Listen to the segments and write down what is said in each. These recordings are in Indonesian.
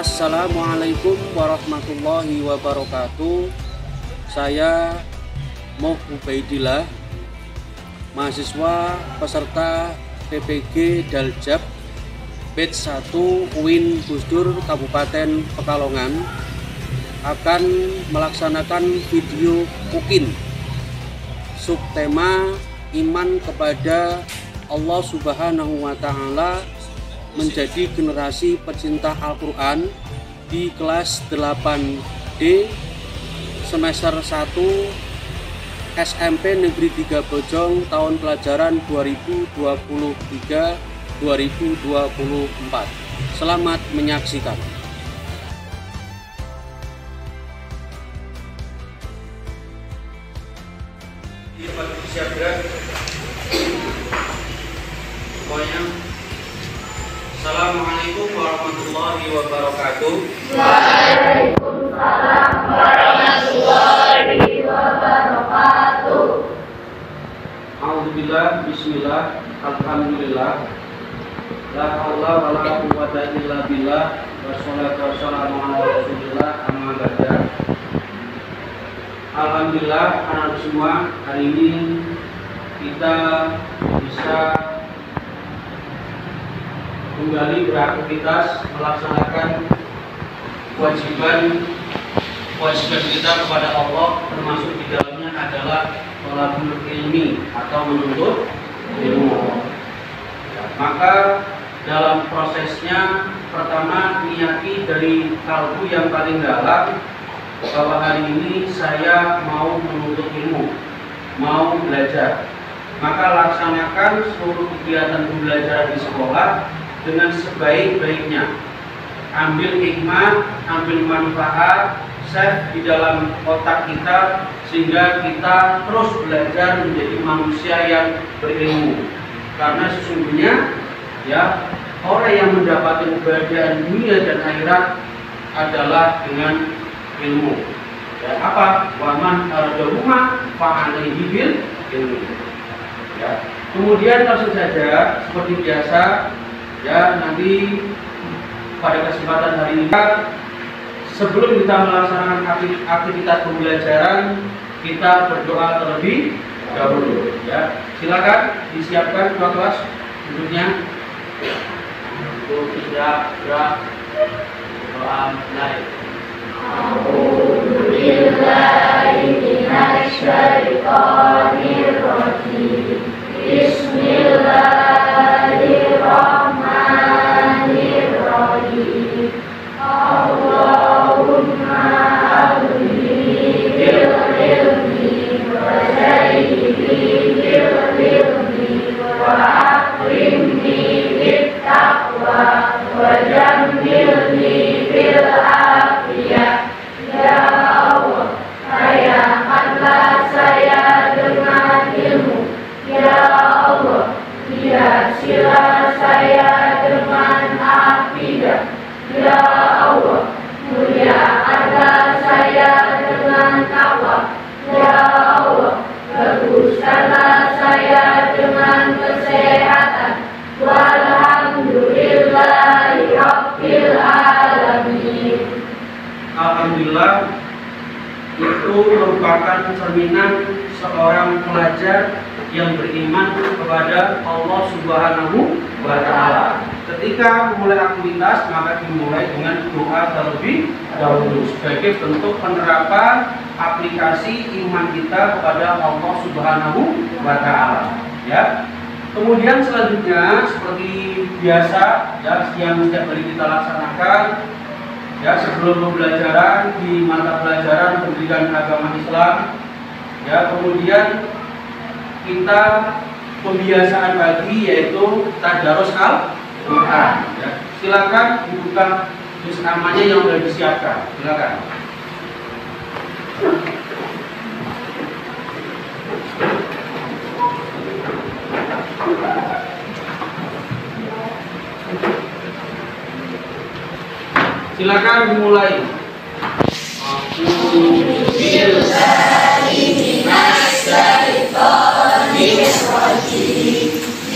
Assalamualaikum warahmatullahi wabarakatuh. Saya Moh Ubaidillah, mahasiswa peserta PPG Daljab Batch 1 UIN Gusdur Kabupaten Pekalongan, akan melaksanakan video cooking subtema iman kepada Allah Subhanahu wa Ta'ala menjadi generasi pecinta Al-Quran di kelas 8D semester 1 SMP Negeri 3 Bojong tahun pelajaran 2023-2024. Selamat menyaksikan. Siap gerak semuanya. Assalamualaikum warahmatullahi wabarakatuh. Waalaikumsalam warahmatullahi wabarakatuh. Alhamdulillah, bismillah, alhamdulillah, la haula wala quwwata illa billah, wassalatu wassalamu ala rasulillah, amma ba'da. Alhamdulillah, anak semua, hari ini kita bisa kembali beraktivitas melaksanakan kewajiban kita kepada Allah, termasuk di dalamnya adalah thalabul ilmi atau menuntut ilmu. Maka dalam prosesnya, pertama niyati dari kalbu yang paling dalam bahwa hari ini saya mau menuntut ilmu, mau belajar. Maka laksanakan seluruh kegiatan pembelajaran di sekolah dengan sebaik-baiknya. Ambil hikmah, ambil manfaat, save di dalam otak kita sehingga kita terus belajar menjadi manusia yang berilmu. Karena sesungguhnya ya, orang yang mendapatkan kebahagiaan dunia dan akhirat adalah dengan ilmu. Ya, apa? Waman ardahuma fa'alaihi bil ilmu. Ya. Kemudian langsung saja seperti biasa, ya, nanti pada kesempatan hari ini sebelum kita melaksanakan aktivitas pembelajaran, kita berdoa terlebih dahulu. Ya, silakan disiapkan kelas duduknya. Untuk tidak gerak doa mulai. A'udzubillahi minasyaitonir rajim. Bismillahirrahmanirrahim. Allahumma aghni bil ilmi wa zayyini bil ilmi wa akrimni bit taqwa wa jammilni bil afiyah. Ya Allah, kayakanlah saya dengan ilmu. Ya Allah, hiasilah saya dengan akidah. Ya Allah, muliakanlah saya dengan takwa. Ya Allah, baguskanlah saya dengan kesehatan. Walhamdulillahi rabbil alamin. Alhamdulillah, itu merupakan cerminan seorang pelajar yang beriman kepada Allah Subhanahu wa Ta'ala. Ketika memulai aktivitas, maka dimulai dengan doa terlebih dahulu sebagai bentuk penerapan aplikasi iman kita kepada Allah Subhanahu wa Ta'ala. Ya. Kemudian selanjutnya seperti biasa, ya, yang setiap hari kita laksanakan, ya, sebelum pembelajaran di mata pelajaran pendidikan agama Islam, ya, kemudian kita pembiasaan pagi yaitu tadarus Al-Quran. Ya. Silakan dibuka juz amannya yang sudah disiapkan. Silakan. Silakan dimulai.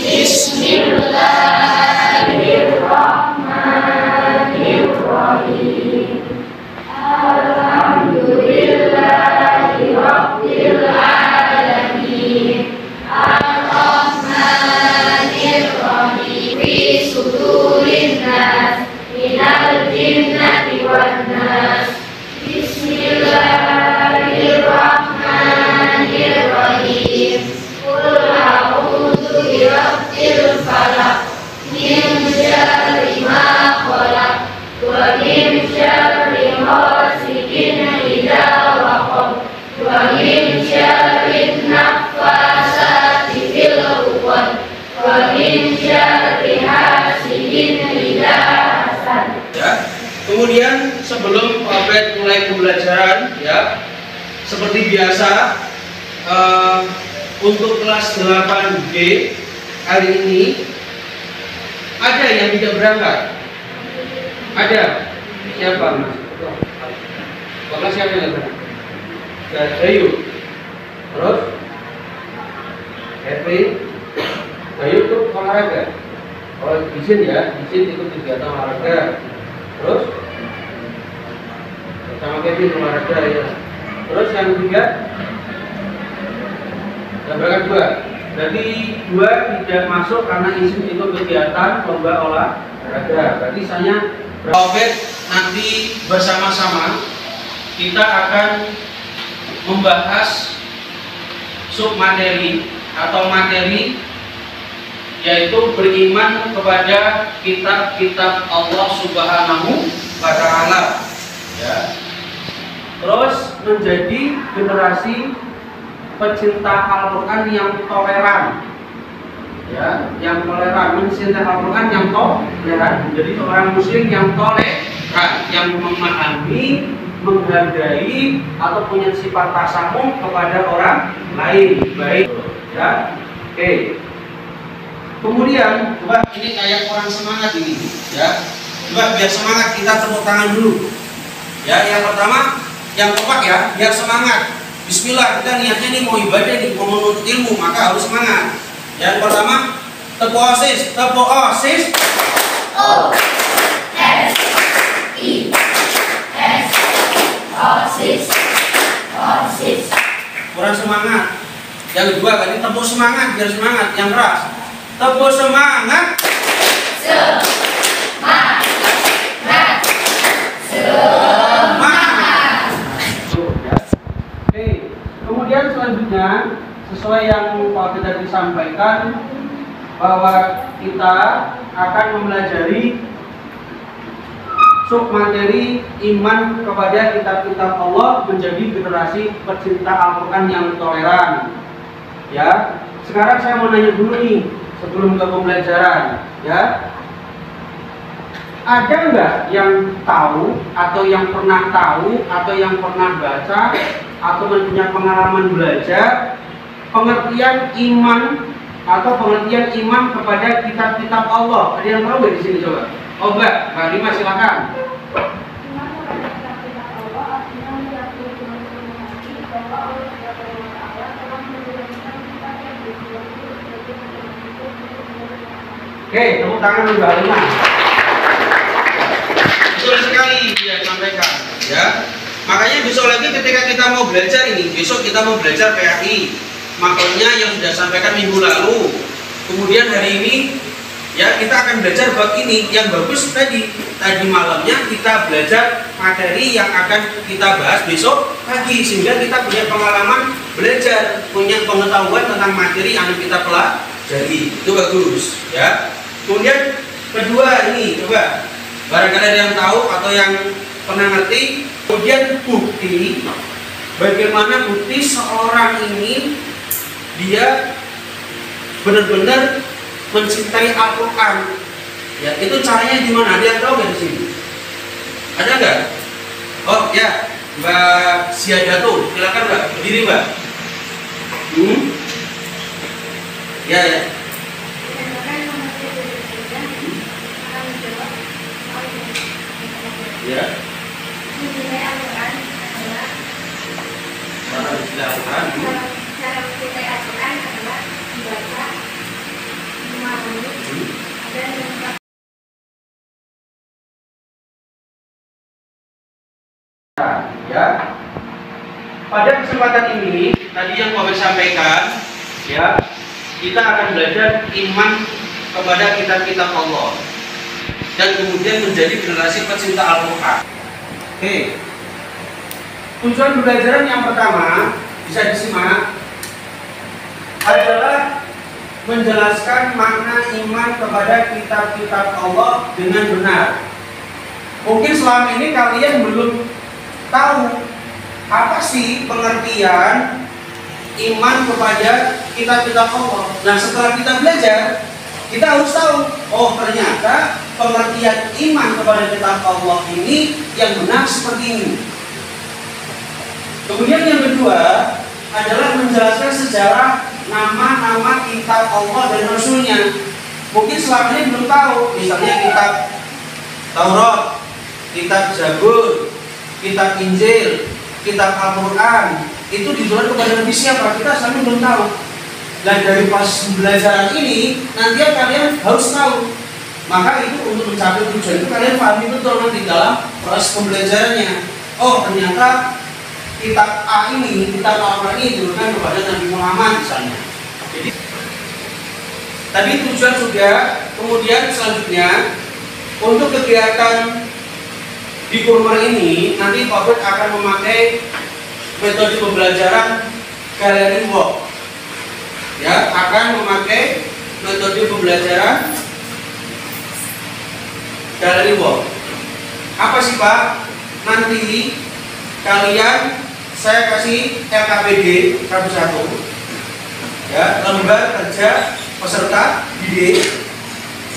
Bismillahirrahmanirrahim. sudurin nas minal jinnati wan nas. Bismillahirrahmanirrahim. Qul a'udzu birabbil falaq min syarri ma khalaq wa min syarri hasidin idza waqab wa min syarri naffasati fil 'uqad wa min syarri hasidin idza hasad. Kemudian sebelum Pak mulai pembelajaran, ya, seperti biasa untuk kelas 8B hari ini ada yang tidak berangkat. Ada? Siapa Mas? Bapak siapa yang berangkat? Bayu. Terus? Happy. Bayu itu olahraga. Oh, izin ya, izin ikut kegiatan olahraga. Terus? Sama Kevin olahraga ya. Terus yang ketiga? Yang berangkat 2. Berarti 2 tidak masuk karena izin ikut kegiatan lomba olahraga. Berarti saya nanti bersama-sama kita akan membahas submateri atau materi, yaitu beriman kepada kitab-kitab Allah Subhanahu wa Ta'ala, ya. Terus menjadi generasi pecinta Al-Quran yang toleran, ya, yang toleran, mencintai Al-Quran yang toleran, menjadi seorang muslim yang toleran, yang memahami, menghargai atau punya sifat tasamuh kepada orang lain, baik, ya. Oke. Kemudian coba ini kayak orang semangat ini, ya. Coba biar semangat kita tepuk tangan dulu. Ya, yang pertama, yang kompak ya, biar semangat. Bismillah, kita niatnya nih mau ibadah nih, mau menuntut ilmu, maka harus semangat. Yang pertama, tepuk osis, tepuk osis. O S I S osis, osis. Kurang semangat. Yang kedua tadi tepuk semangat, biar semangat, yang keras. Tepuk semangat. Semangat. Semangat. Oke. Kemudian selanjutnya sesuai yang Pak tadi disampaikan bahwa kita akan mempelajari submateri iman kepada kitab-kitab Allah menjadi generasi pecinta Al-Quran yang toleran. Ya. Sekarang saya mau nanya dulu nih sebelum ke pembelajaran, ya. Ada nggak yang tahu atau yang pernah tahu atau yang pernah baca atau punya pengalaman belajar pengertian iman atau pengertian iman kepada kitab-kitab Allah? Ada yang tahu nggak di sini coba? Oh Mbak Rima silakan. Oke, tepuk tangan Mbak Rima. Betul sekali dia sampaikan, ya. Makanya besok lagi ketika kita mau belajar ini, besok kita mau belajar PAI, makanya yang sudah sampaikan minggu lalu. Kemudian hari ini, ya, kita akan belajar bab ini. Yang bagus tadi malamnya kita belajar materi yang akan kita bahas besok pagi, sehingga kita punya pengalaman belajar, punya pengetahuan tentang materi yang kita pelajari. Itu bagus, ya. Kemudian kedua ini, coba barangkali ada yang tahu atau yang pernah ngerti. Kemudian bukti, bagaimana bukti seorang ini dia benar-benar mencintai Al-Quran. Ya, itu caranya gimana? Ada yang tahu nggak di sini? Ada nggak? Oh ya, Mbak Siadato, silakan Mbak, berdiri Mbak. Ya ya. Ya. Mencintai Al-Quran adalah Cara mencintai Al-Quran. Cara mencintai Al-Quran adalah membaca, memahami, dan ya. Pada kesempatan ini tadi yang Bapak sampaikan, ya, kita akan belajar iman kepada kitab-kitab Allah dan kemudian menjadi generasi pecinta Al-Quran. Oke. Tujuan pembelajaran yang pertama bisa disimak adalah menjelaskan makna iman kepada kitab-kitab Allah dengan benar. Mungkin selama ini kalian belum tahu apa sih pengertian iman kepada kitab-kitab Allah. Nah, setelah kita belajar, kita harus tahu, oh ternyata pengertian iman kepada kitab Allah ini yang benar seperti ini. Kemudian yang kedua adalah menjelaskan sejarah nama-nama kitab Allah dan Rasulnya. Mungkin selama ini belum tahu, misalnya kitab Taurat, kitab Zabur, kitab Injil, kitab Al-Quran, itu ditulis kepada Nabi siapa? Kita selama ini belum tahu. Dan dari pas pembelajaran ini, nanti kalian harus tahu. Maka itu untuk mencapai tujuan itu kalian pahami betul nanti dalam proses pembelajarannya. Oh ternyata kitab A ini, kitab Al-Quran ini diturunkan kepada Nabi Muhammad misalnya. Jadi, tadi tujuan sudah. Kemudian selanjutnya untuk kegiatan di kurma ini nanti Pak Bud akan memakai metode pembelajaran gallery walk. Ya, akan memakai metode pembelajaran gallery walk. Apa sih Pak? Nanti kalian saya kasih LKPD satu-satu, ya, lembar kerja peserta didik.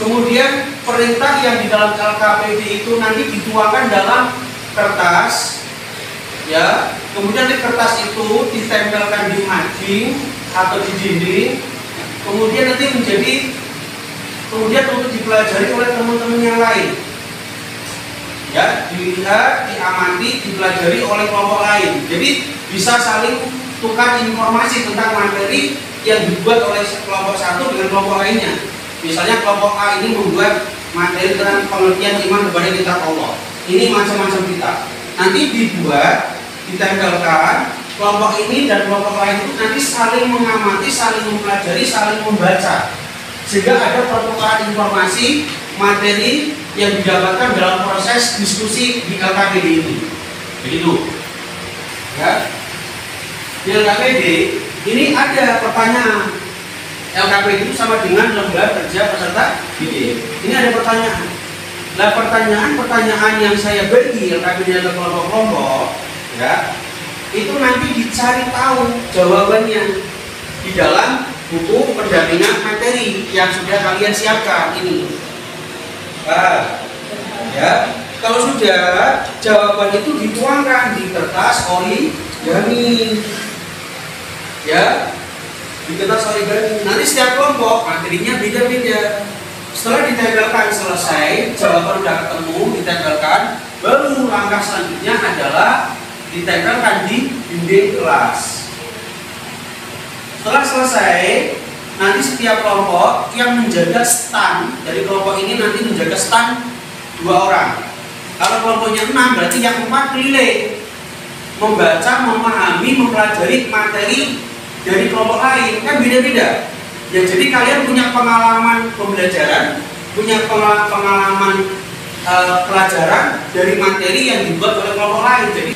Kemudian perintah yang di dalam LKPD itu nanti dituangkan dalam kertas, ya. Kemudian di kertas itu ditempelkan di mading atau di dinding. Kemudian nanti kemudian untuk dipelajari oleh teman-teman yang lain. Ya, dilihat, diamati, dipelajari oleh kelompok lain. Jadi bisa saling tukar informasi tentang materi yang dibuat oleh kelompok satu dengan kelompok lainnya. Misalnya kelompok A ini membuat materi tentang pengertian iman kepada kitab Allah. Ini macam-macam kitab. Nanti dibuat, ditempelkan. Kelompok ini dan kelompok lain itu nanti saling mengamati, saling mempelajari, saling membaca. Sehingga ada pertukaran informasi materi yang didapatkan dalam proses diskusi di LKPD ini. Begitu. Ya. Di LKPD ini ada pertanyaan. LKPD itu sama dengan lembar kerja peserta didik. Ini ada pertanyaan. Nah, pertanyaan yang saya bagi LKPD atau kelompok-kelompok, ya, itu nanti dicari tahu jawabannya di dalam buku pendampingan materi yang sudah kalian siapkan ini. Ya, kalau sudah jawaban itu dituangkan di kertas origami, ya, di kertas origami. Nanti setiap kelompok materinya beda-beda. Setelah ditempelkan selesai, jawaban sudah ketemu, ditempelkan, baru langkah selanjutnya adalah ditempelkan di dinding kelas. Setelah selesai, nanti setiap kelompok yang menjaga stand dari kelompok ini nanti menjaga stand 2 orang. Kalau kelompoknya 6 berarti yang 4 keliling membaca, memahami, mempelajari materi dari kelompok lain. Kan beda-beda. Ya, jadi kalian punya pengalaman pembelajaran, punya pengalaman pelajaran dari materi yang dibuat oleh kelompok lain. Jadi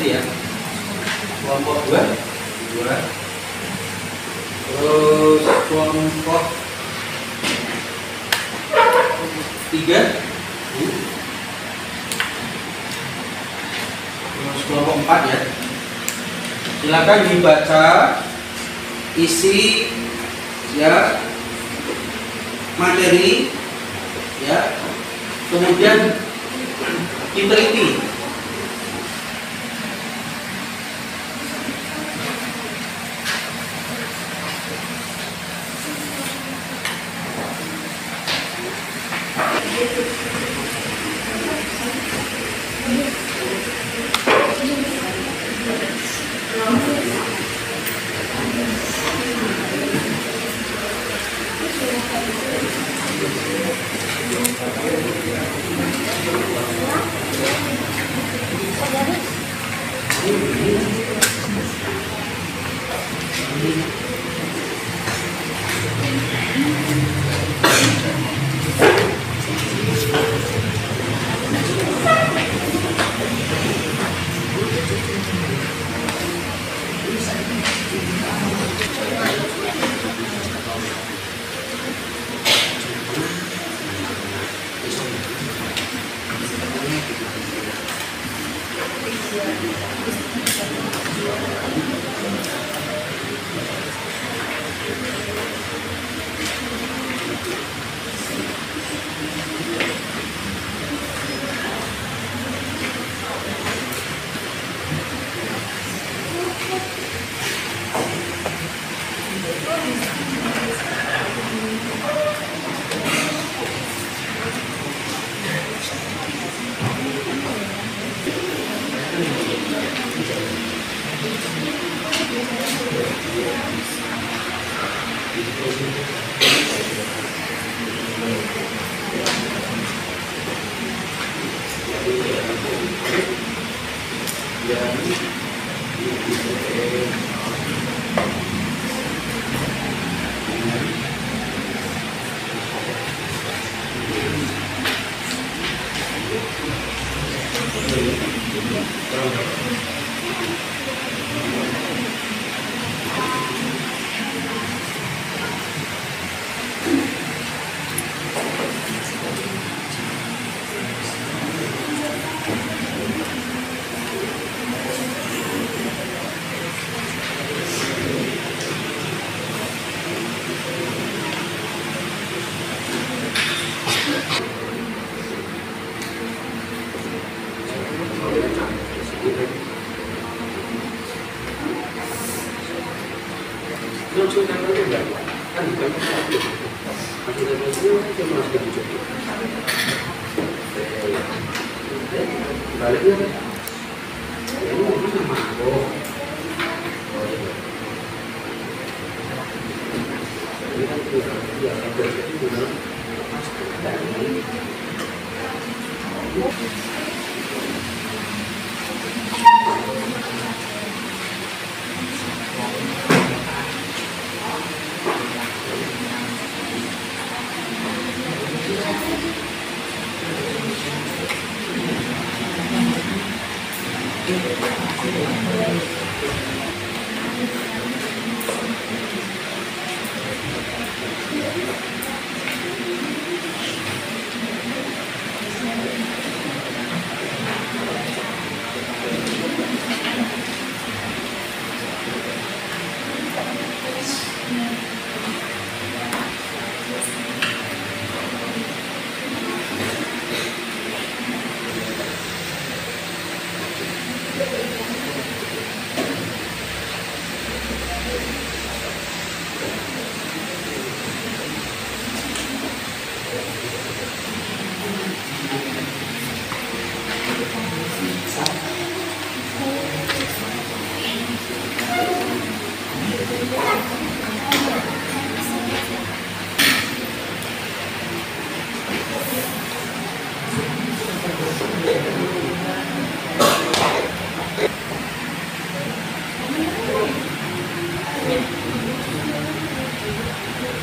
ya, kelompok 2, terus kelompok 3, terus kelompok 4 ya. Silakan dibaca isi ya materi ya, kemudian diteliti.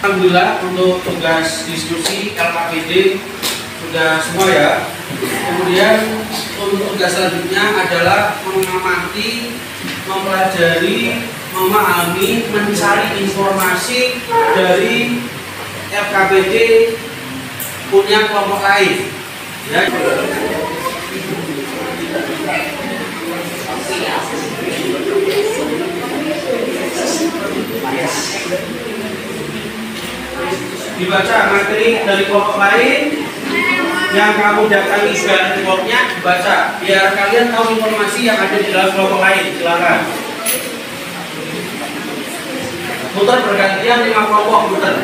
Alhamdulillah untuk tugas diskusi LKPD sudah semua ya. Kemudian untuk tugas selanjutnya adalah mengamati, mempelajari, memahami, mencari informasi dari LKPD punya kelompok lain. Ya. Dibaca materi dari kelompok lain yang kamu datangi segala kelompoknya, dibaca biar kalian tahu informasi yang ada di dalam kelompok lain. Silakan muter bergantian 5 kelompok muter.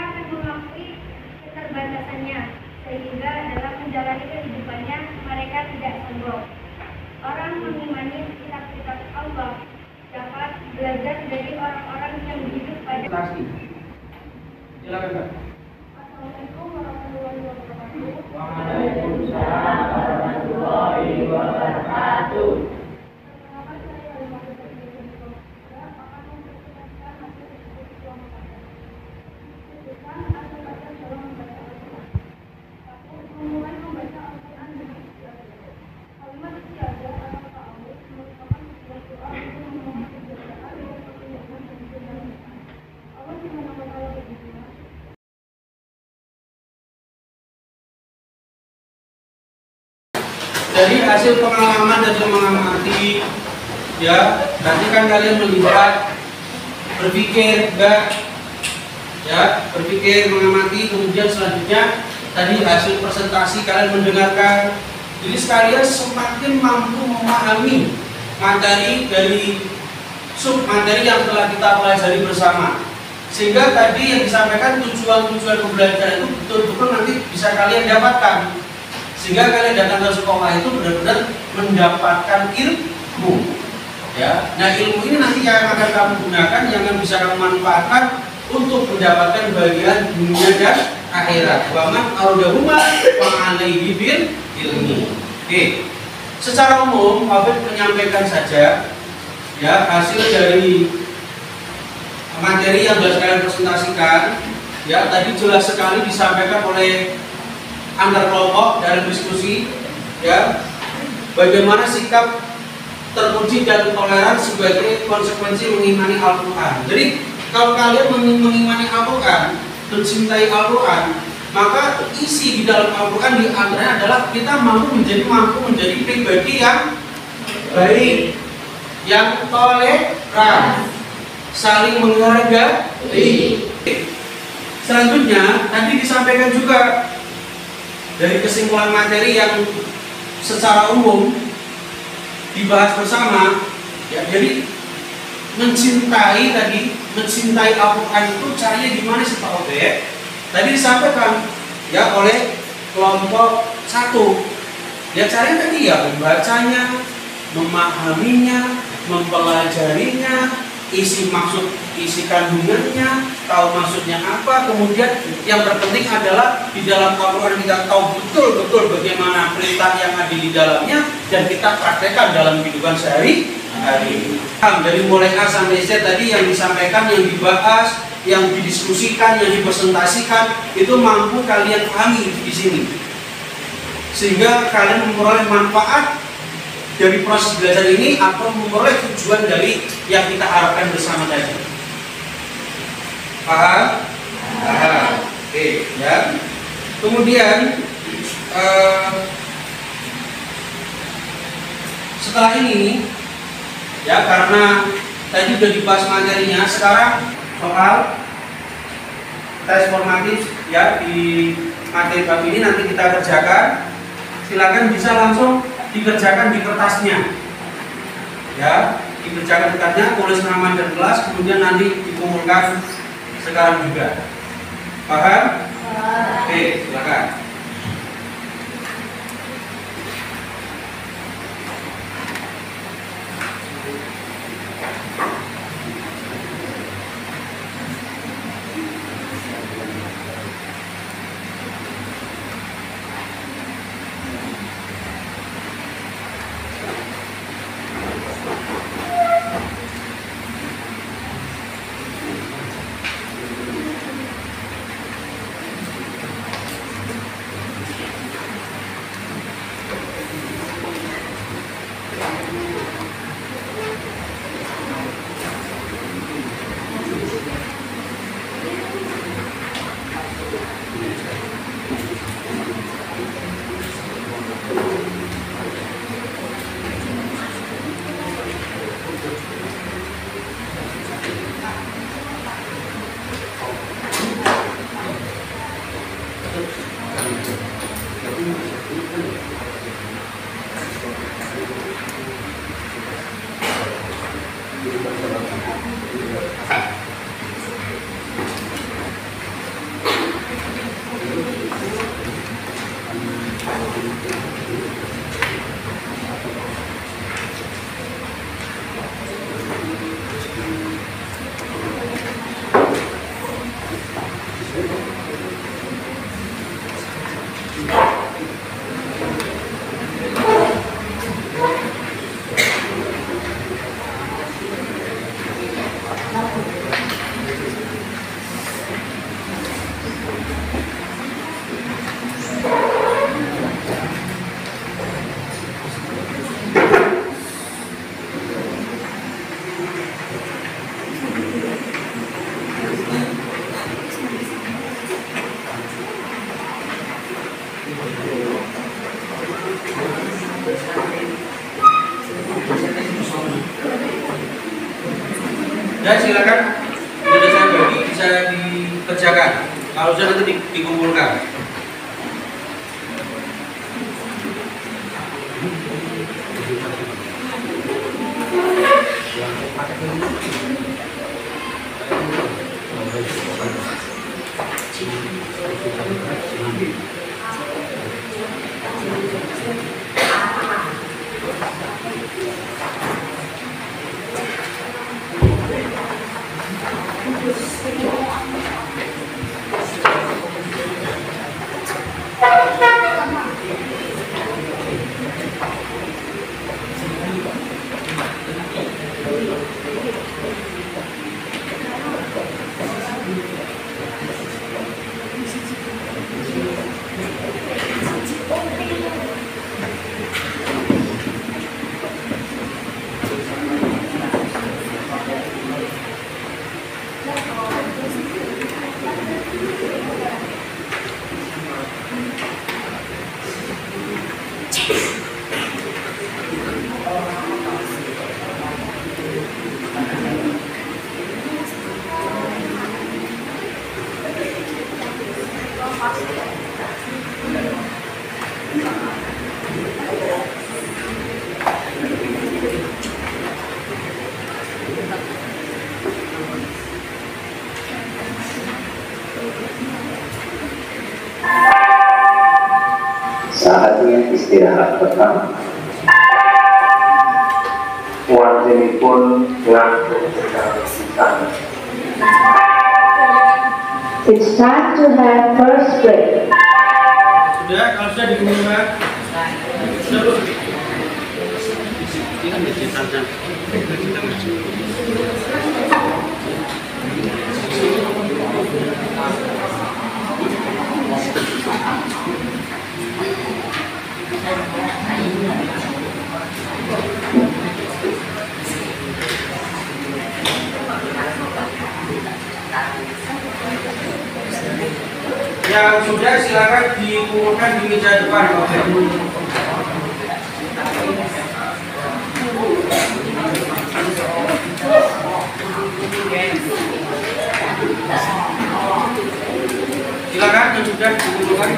akan mengakui keterbatasannya, sehingga dalam menjalani kehidupannya mereka tidak sombong. Orang mengimani kitab-kitab Allah dapat belajar dari orang-orang yang hidup pada. Silakan, Kak. Assalamualaikum warahmatullahi wabarakatuh. Waalaikumsalam warahmatullahi wabarakatuh. Perkenalkan, saya Halimah Putri Saya akan mempresentasikan hasil diskusi kelompok saya. Tulisan asal-asal dalam membaca Al-Quran. Satu, memulai membaca Al-Quran dengan istiadah. Kalimat istiadah atau ta'awudz merupakan sebuah doa untuk memohon kejagaan dan perlindungan dari kejahatan. Allah Subhanahu wa Ta'ala berfirman, Dari hasil pengalaman dan mengamati, ya, nanti kan kalian melihat, berpikir, enggak, ya, berpikir, mengamati, kemudian selanjutnya tadi hasil presentasi kalian mendengarkan. Jadi sekalian semakin mampu memahami materi dari submateri yang telah kita pelajari bersama, sehingga tadi yang disampaikan tujuan-tujuan pembelajaran itu betul-betul nanti bisa kalian dapatkan, sehingga kalian datang ke sekolah itu benar-benar mendapatkan ilmu, ya. Nah, ilmu ini nanti yang akan kamu gunakan, yang akan bisa kamu manfaatkan untuk mendapatkan bagian dunia dan akhirat. Waman audahuma wa alaihi bil ilmi. Oke. Secara umum, Habib menyampaikan saja, ya, hasil dari materi yang sudah kalian presentasikan, ya, tadi jelas sekali disampaikan oleh antar kelompok dalam diskusi, ya, bagaimana sikap terpuji dan toleran sebagai konsekuensi mengimani Al-Quran. Jadi kalau kalian mengimani Al-Quran, mencintai Al-Quran, maka isi di dalam Al-Quran di antaranya adalah kita mampu menjadi pribadi yang baik, yang toleran, saling menghargai. Selanjutnya tadi disampaikan juga dari kesimpulan materi yang secara umum dibahas bersama, ya, jadi mencintai Al-Quran itu caranya gimana sih Pak Obed? Tadi disampaikan, ya, oleh kelompok 1. Ya, caranya tadi ya membacanya, memahaminya, mempelajarinya, isi kandungannya, tahu maksudnya apa. Kemudian yang terpenting adalah di dalam Al-Quran kita tahu betul-betul bagaimana perintah yang ada di dalamnya dan kita praktekkan dalam kehidupan sehari-hari. Dari mulai A sampai Z tadi yang disampaikan, yang dibahas, yang didiskusikan, yang dipresentasikan, itu mampu kalian pahami di sini, sehingga kalian memperoleh manfaat dari proses belajar ini atau memperoleh tujuan dari yang kita harapkan bersama tadi. Paham? Paham. Oke, ya. Kemudian setelah ini, ya, karena tadi sudah dibahas materinya, sekarang soal tes formatif, ya, di materi bab ini nanti kita kerjakan. Silakan bisa langsung dikerjakan di kertasnya, ya, dikerjakan di kertasnya, tulis nama dan kelas, kemudian nanti dikumpulkan sekarang juga. Paham? Oke, silakan. harusnya nanti dikumpulkan. Saatnya istirahat petang. Wajibipun ngantuk secara pisang. It's time to have first break. Sudah, kalau sudah dikumpulkan. Sudah. Ini kan biasa. Yang sudah silakan dikumpulkan di meja depan, Bapak. Silakan yang sudah dikumpulkan.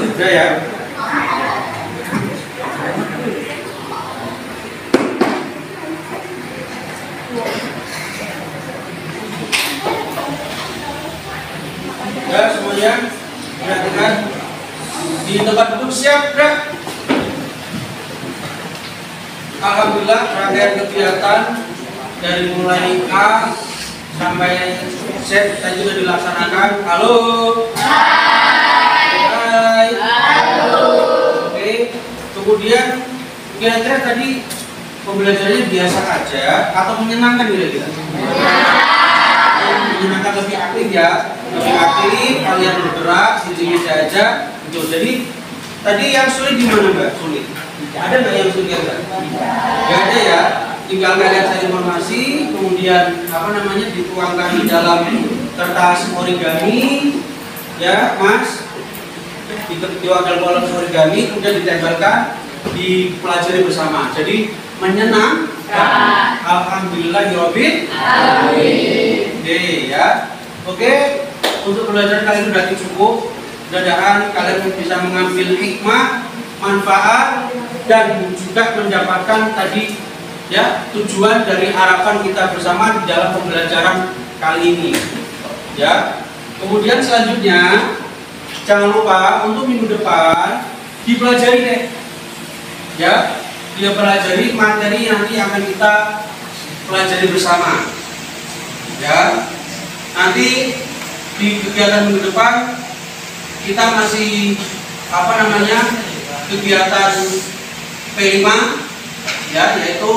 Sudah ya. Ya semuanya, perhatikan di tempat duduk siap, gerak. Alhamdulillah rangkaian kegiatan dari mulai A sampai Z tadi sudah dilaksanakan. Halo. Hai. Halo. Oke. Kemudian kira-kira tadi pembelajarannya biasa aja atau menyenangkan kira-kira? Menyenangkan, lebih aktif ya, lebih aktif, kalian bergerak di meja aja. Gitu. Jadi tadi yang sulit di mana Mbak? Sulit. Ada nggak yang sulit nggak? Nggak ada ya. Tinggal kalian cari informasi, kemudian dituangkan di dalam kertas origami, ya Mas. Dituang dalam kolom origami, kemudian ditempelkan, dipelajari bersama. Jadi menyenangkan. Alhamdulillahirobbil alamin. Oke ya. Oke, untuk pelajaran kali ini sudah cukup. mudah-mudahan kalian bisa mengambil hikmah, manfaat, dan juga mendapatkan tadi ya tujuan dari harapan kita bersama di dalam pembelajaran kali ini. Ya. Kemudian selanjutnya jangan lupa untuk minggu depan dipelajari deh. Ya, dia pelajari materi yang nanti akan kita pelajari bersama. Ya. Nanti di kegiatan minggu depan kita masih kegiatan P5 ya, yaitu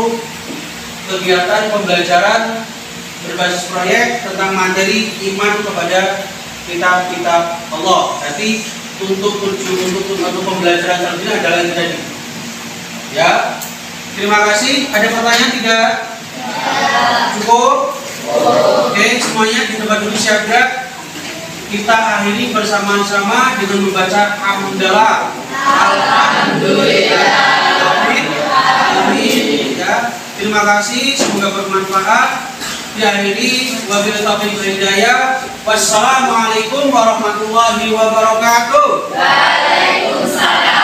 kegiatan pembelajaran berbasis proyek tentang materi iman kepada kitab-kitab Allah. Nanti untuk pembelajaran selanjutnya adalah yang tadi. Ya. Terima kasih. Ada pertanyaan tidak? Cukup? Oke, semuanya di tempat duduk siap gerak. Kita akhiri bersama-sama dengan membaca hamdalah. Alhamdulillah. Amin. Ya. Terima kasih, semoga bermanfaat. Diakhiri wabillahi taufiq wal hidayah. Wassalamualaikum warahmatullahi wabarakatuh. Waalaikumsalam.